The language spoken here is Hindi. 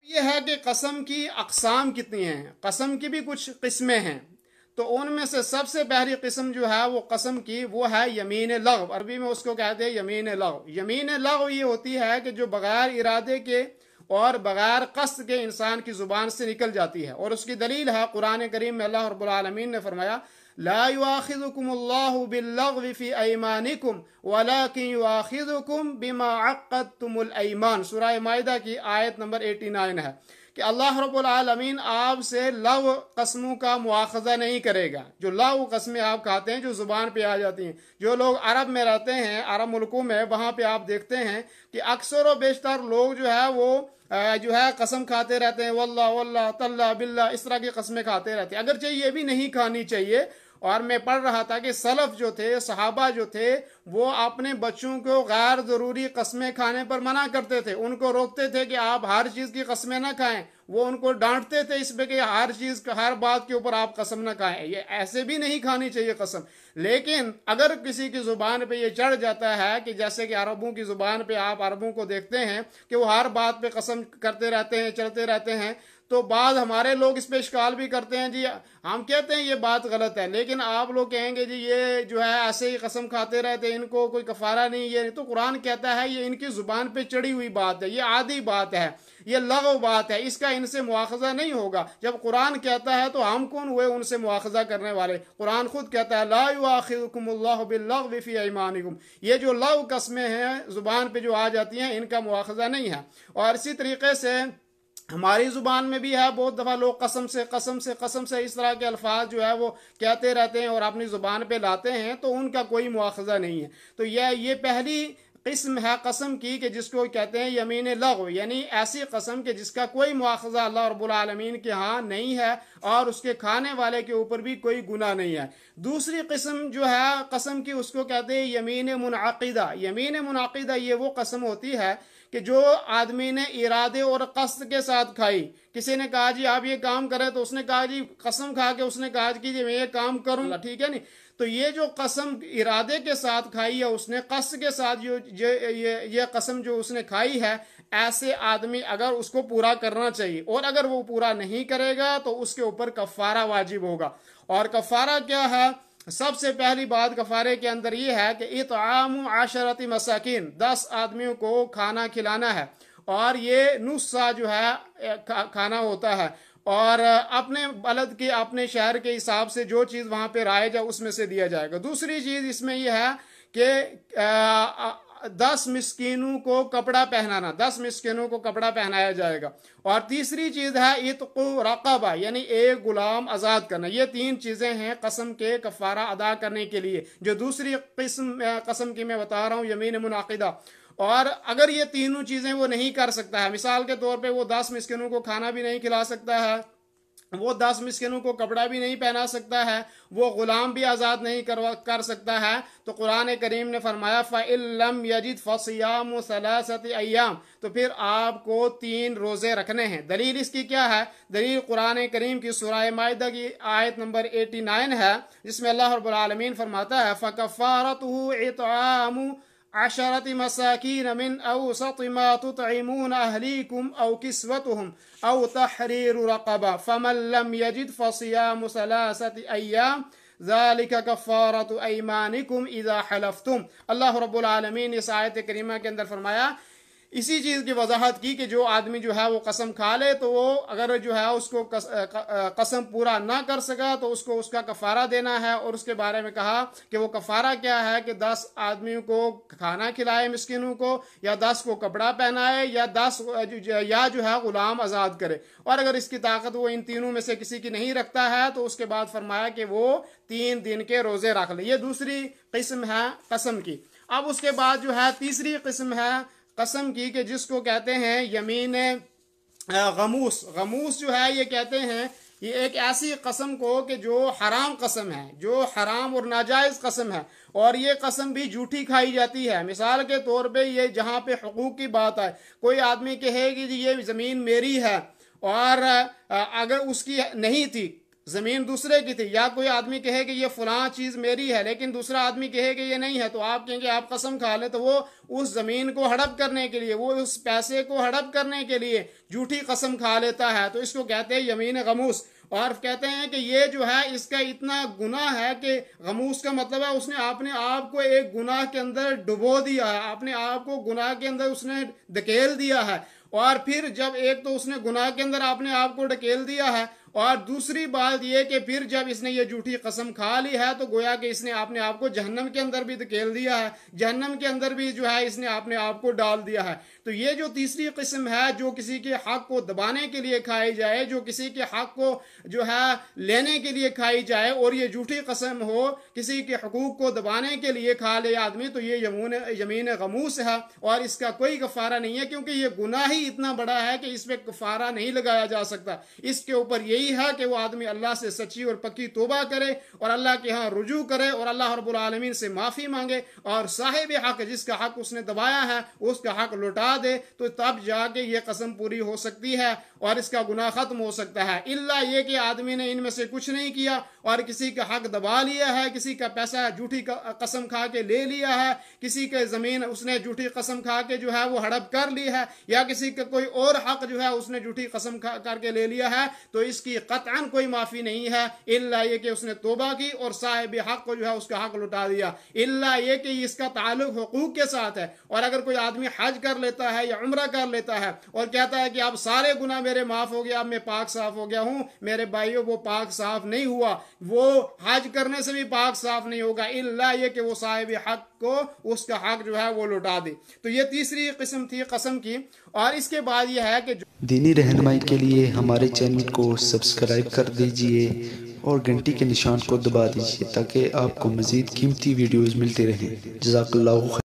ये है कि कसम की अक़साम कितनी हैं, कसम की भी कुछ किस्में हैं। तो उनमें से सबसे पहली किस्म जो है वो कसम की वो है यमीन लग़व। अरबी में उसको कहते हैं यमीन लग़व। यमीन लग़व ये होती है कि जो बगैर इरादे के और बगैर कस्द के इंसान की ज़ुबान से निकल जाती है। और उसकी दलील है कुरान करीम में अल्लाह रब्बुल आलमीन ने फरमाया ला युआखिज़ुकुमुल्लाहु बिल्लग़वी फ़ी अयमानिकुम वलाकिन युआखिज़ुकुम बिमा अक़्क़दतुमुल अयमान। सूरह माइदा की आयत नंबर 89 है कि अल्लाह रब्बुल आलमीन आपसे लव कस्मों का मुआखज़ा नहीं करेगा। जो लव कस्में आप खाते हैं जो ज़ुबान पे आ जाती हैं, जो लोग अरब में रहते हैं, अरब मुल्कों में, वहाँ पे आप देखते हैं कि अक्सर व बेशतर लोग जो है वो जो है कसम खाते रहते हैं, वल्लाह वल्लाह तल्ला बिल्ला, इस तरह की कस्में खाते रहते हैं। अगरचे ये भी नहीं खानी चाहिए। और मैं पढ़ रहा था कि सलफ जो थे, सहाबा जो थे, वो अपने बच्चों को गैर ज़रूरी कस्में खाने पर मना करते थे, उनको रोकते थे कि आप हर चीज़ की कस्में ना खाएं। वो उनको डांटते थे इस पे कि हर चीज़, हर बात के ऊपर आप कसम ना खाएं। ये ऐसे भी नहीं खानी चाहिए कसम। लेकिन अगर किसी की ज़ुबान पे ये चढ़ जाता है कि जैसे कि अरबों की ज़ुबान पे आप अरबों को देखते हैं कि वो हर बात पे कसम करते रहते हैं, चलते रहते हैं, तो बाद हमारे लोग इस पे इश्काल भी करते हैं जी, हम कहते हैं ये बात गलत है, लेकिन आप लोग कहेंगे जी ये जो है ऐसे ही कसम खाते रहते हैं, इनको कोई कफारा नहीं, ये नहीं। तो कुरान कहता है ये इनकी जुबान पे चढ़ी हुई बात है, ये आधी बात है, ये लगव बात है, इसका इनसे मुआखजा नहीं होगा। जब कुरान कहता है तो हम कौन हुए उनसे मुआखजा करने वाले? कुरान खुद कहता है ला युआखिज़ुकुमुल्लाहु बिल्लग़वी फ़ी अयमानिकुम। ये जो लव कस्में हैं जुबान पे जो आ जाती हैं, इनका मुआखजा नहीं है। और इसी तरीके से हमारी ज़ुबान में भी है, बहुत दफ़ा लोग कसम से कसम से कसम से इस तरह के अल्फाज जो है वो कहते रहते हैं और अपनी ज़ुबान पे लाते हैं, तो उनका कोई मुआखज़ा नहीं है। तो ये पहली किस्म है कसम की कि जिसको कहते हैं यमीन लगव, यानी ऐसी कसम के जिसका कोई मुआखज़ा अल्लाह रब्बुल आलमीन के यहाँ नहीं है और उसके खाने वाले के ऊपर भी कोई गुनाह नहीं है। दूसरी किस्म जो है कसम की उसको कहते हैं यमीन मुनअक़िदा। यमीन मुनअक़िदा ये वो कसम होती है कि जो आदमी ने इरादे और कस्द के साथ खाई। किसी ने कहा जी आप ये काम करें, तो उसने कहा जी कसम खा के उसने कहा कि जी मैं ये काम करूंगा, ठीक है नहीं। तो ये जो कसम इरादे के साथ खाई है उसने, कस्द के साथ ये कसम जो उसने खाई है, ऐसे आदमी अगर उसको पूरा करना चाहिए, और अगर वो पूरा नहीं करेगा तो उसके ऊपर कफ़ारा वाजिब होगा। और कफ़ारा क्या है? सबसे पहली बात कफ़ारे के अंदर ये है कि इत्आमु आशरति मसाकिन, 10 आदमियों को खाना खिलाना है। और ये नुस्सा जो है खाना होता है, और अपने बलद के, अपने शहर के हिसाब से जो चीज़ वहाँ पे राइज है उसमें से दिया जाएगा। दूसरी चीज़ इसमें यह है कि 10 मिस्कीनों को कपड़ा पहनाना, 10 मिस्कीनों को कपड़ा पहनाया जाएगा। और तीसरी चीज़ है इत्क़ु रक़बा, यानी एक गुलाम आज़ाद करना। ये 3 चीज़ें हैं कसम के कफ़ारा अदा करने के लिए, जो दूसरी किस्म कसम की मैं बता रहा हूँ यमीन मुनाक़िदा। और अगर ये तीनों चीज़ें वो नहीं कर सकता है, मिसाल के तौर पे वो 10 मिस्किनों को खाना भी नहीं खिला सकता है, वो 10 मिस्किनों को कपड़ा भी नहीं पहना सकता है, वो गुलाम भी आज़ाद नहीं कर सकता है, तो कुरान करीम ने फरमाया फ़इल्लम यजिद फ़सियामु सलासति अय्याम, तो फिर आपको 3 रोज़े रखने हैं। दलील इसकी क्या है? दलील कुरान करीम की सूरह माइदा की आयत नंबर 89 है, जिसमें अल्लाह रब्बुल आलमीन फरमाता है फ़कफ़ारतुहु इत्आमु अशरति मसाकीन मिन औसत मा तुतइमून अहलीकुम औ किस्वतुहुम औ तहरीरु रक़बा फ़मन लम यजिद फ़सियामु सलासति अय्याम ज़ालिका कफ़ारतु अयमानिकुम इज़ा हलफ़्तुम। अल्लाह रब्बुल आलमीन इस आयत करीमा के अंदर फरमाया, इसी चीज़ की वजाहत की कि जो आदमी जो है वो कसम खा ले, तो वो अगर जो है उसको कसम पूरा ना कर सका तो उसको उसका कफ़ारा देना है। और उसके बारे में कहा कि वो कफ़ारा क्या है कि 10 आदमियों को खाना खिलाए मिस्किनों को, या 10 को कपड़ा पहनाए, या 10 या जो है गुलाम आज़ाद करे। और अगर इसकी ताकत वो इन तीनों में से किसी की नहीं रखता है तो उसके बाद फरमाया कि वो 3 दिन के रोज़े रख ले। ये दूसरी किस्म है कसम की। अब उसके बाद जो है तीसरी किस्म है कसम की कि जिसको कहते हैं यमीन गमूस। गमूस जो है ये कहते हैं ये एक ऐसी कसम को कि जो हराम कसम है, जो हराम और नाजायज़ कसम है, और ये कसम भी झूठी खाई जाती है। मिसाल के तौर पे ये जहाँ पे हुकूक की बात है, कोई आदमी कहेगी जी ये ज़मीन मेरी है, और अगर उसकी नहीं थी, जमीन दूसरे की थी, या कोई आदमी कहे कि ये फलां चीज मेरी है लेकिन दूसरा आदमी कहे कि ये नहीं है, तो आप कहेंगे आप कसम खा ले, तो वो उस जमीन को हड़प करने के लिए, वो उस पैसे को हड़प करने के लिए झूठी कसम खा लेता है। तो इसको कहते हैं यमीन गमूस। और कहते हैं कि ये जो है इसका इतना गुनाह है कि गमूस का मतलब है उसने अपने आप को एक गुनाह के अंदर डुबो दिया है, अपने आप को गुनाह के अंदर उसने धकेल दिया है। और फिर जब एक तो उसने गुनाह के अंदर अपने आप को ढकेल दिया है, और दूसरी बात यह कि फिर जब इसने ये झूठी कसम खा ली है तो गोया कि इसने अपने आप को जहन्नम के अंदर भी धकेल दिया है, जहन्नम के अंदर भी जो है इसने अपने आप को डाल दिया है। तो ये जो तीसरी किस्म है जो किसी के हक को दबाने के लिए खाई जाए, जो किसी के हक को जो है लेने के लिए खाई जाए और ये झूठी कसम हो किसी के हकूक को दबाने के लिए खा ले आदमी, तो ये यमीन गमूस है और इसका कोई कफारा नहीं है, क्योंकि ये गुनाह ही इतना बड़ा है कि इस पर कफारा नहीं लगाया जा सकता। इसके ऊपर यही है कि वो आदमी अल्लाह से सच्ची और पक्की तौबा करे और अल्लाह के यहाँ रुजू करे और अल्लाह रब्बुल आलमीन से माफी मांगे और साहिब हक जिसका हक उसने दबाया है उसका हक लौटा दे, तो तब जाके ये कसम पूरी हो सकती है और इसका गुनाह खत्म हो सकता है। इल्ला ये कि आदमी ने इनमें से कुछ नहीं किया और किसी का हक दबा लिया है, किसी का पैसा झूठी कसम खा के ले लिया है, किसी के जमीन उसने झूठी कसम खा के जो है वो हड़प कर ली है, या किसी का कोई और हक जो है उसने झूठी कसम करके ले लिया है, तो इसकी कतअन कोई माफी नहीं है, इल्ला ये कि उसने तौबा की और साहिब हक को जो है उसका हक लौटा दिया। इल्ला ये कि इसका ताल्लुक हुकूक के साथ है। और अगर कोई आदमी हज कर लेता है या उम्रा कर लेता है और कहता है कि अब सारे गुनाह मेरे माफ हो गया, अब मैं पाक साफ हो गया हूं, मेरे भाइयों वो पाक साफ नहीं हुआ, वो हज करने से भी पाक साफ नहीं होगा, इल्ला ये कि वो साहिब हक को उसका हक जो है वो लौटा दे। तो ये तीसरी किस्म थी कसम की। और इसके बाद यह है कि दीनी रहनुमाई के लिए हमारे चैनल को सब्सक्राइब कर दीजिए और घंटी के निशान को दबा दीजिए ताकि आपको मज़ीद कीमती वीडियोज़ मिलते रहें। जज़ाकल्लाहु खैर।